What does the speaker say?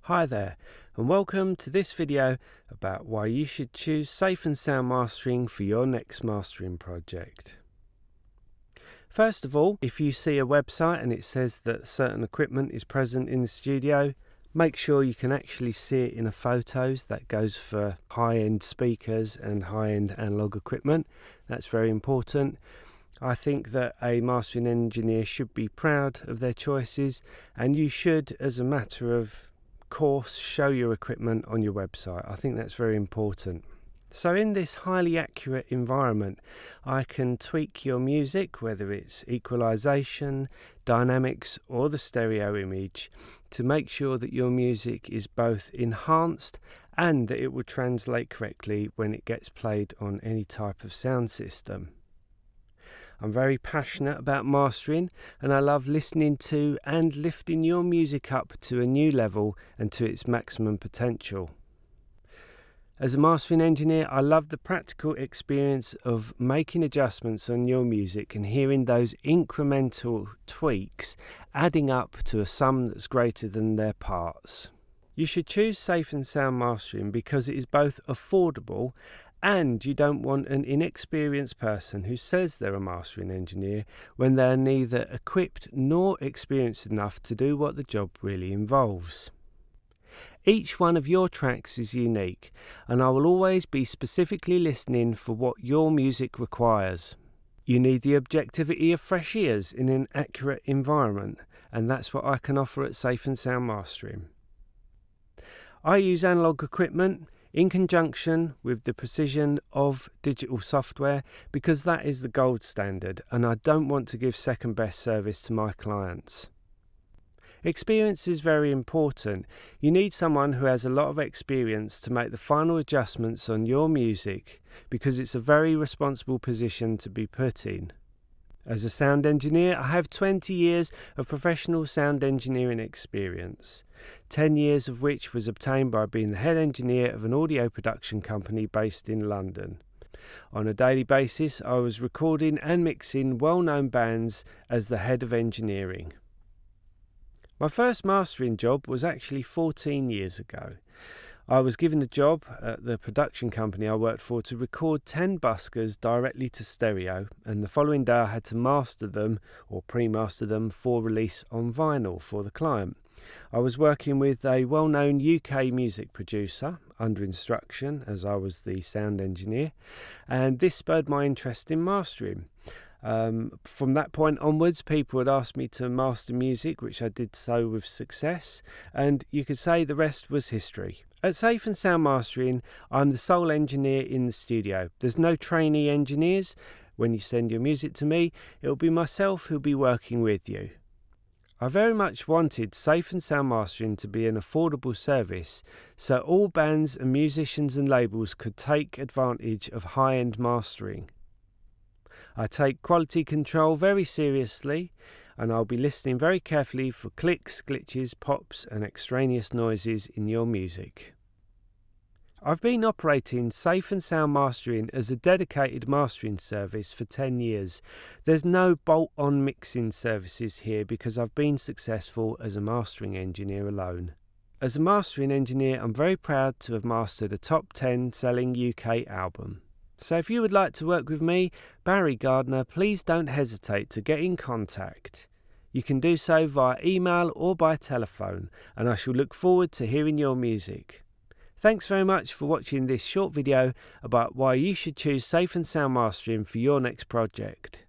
Hi there, and welcome to this video about why you should choose SafeandSound Mastering for your next mastering project. First of all, if you see a website and it says that certain equipment is present in the studio, make sure you can actually see it in the photos. That goes for high-end speakers and high-end analog equipment. That's very important. I think that a mastering engineer should be proud of their choices, and you should, as a matter of course, show your equipment on your website. I think that's very important. So in this highly accurate environment, I can tweak your music, whether it's equalization, dynamics, or the stereo image, to make sure that your music is both enhanced and that it will translate correctly when it gets played on any type of sound system. I'm very passionate about mastering, and I love listening to and lifting your music up to a new level and to its maximum potential. As a mastering engineer, I love the practical experience of making adjustments on your music and hearing those incremental tweaks adding up to a sum that's greater than their parts. You should choose SafeandSound Mastering because it is both affordable and you don't want an inexperienced person who says they're a mastering engineer when they're neither equipped nor experienced enough to do what the job really involves. Each one of your tracks is unique, and I will always be specifically listening for what your music requires. You need the objectivity of fresh ears in an accurate environment, and that's what I can offer at SafeandSound Mastering. I use analog equipment in conjunction with the precision of digital software because that is the gold standard, and I don't want to give second best service to my clients. Experience is very important. You need someone who has a lot of experience to make the final adjustments on your music because it's a very responsible position to be put in. As a sound engineer, I have 20 years of professional sound engineering experience, 10 years of which was obtained by being the head engineer of an audio production company based in London. On a daily basis, I was recording and mixing well-known bands as the head of engineering. My first mastering job was actually 14 years ago. I was given a job at the production company I worked for to record 10 buskers directly to stereo, and the following day I had to master them or pre-master them for release on vinyl for the client. I was working with a well-known UK music producer under instruction as I was the sound engineer, and this spurred my interest in mastering. From that point onwards, people would ask me to master music, which I did so with success, and you could say the rest was history. At SafeandSound Mastering, I'm the sole engineer in the studio. There's no trainee engineers. When you send your music to me, it'll be myself who'll be working with you. I very much wanted SafeandSound Mastering to be an affordable service, so all bands and musicians and labels could take advantage of high-end mastering. I take quality control very seriously, and I'll be listening very carefully for clicks, glitches, pops and extraneous noises in your music. I've been operating SafeandSound Mastering as a dedicated mastering service for 10 years. There's no bolt-on mixing services here because I've been successful as a mastering engineer alone. As a mastering engineer, I'm very proud to have mastered a top 10 selling UK album. So if you would like to work with me, Barry Gardner, please don't hesitate to get in contact. You can do so via email or by telephone, and I shall look forward to hearing your music. Thanks very much for watching this short video about why you should choose SafeandSound Mastering for your next project.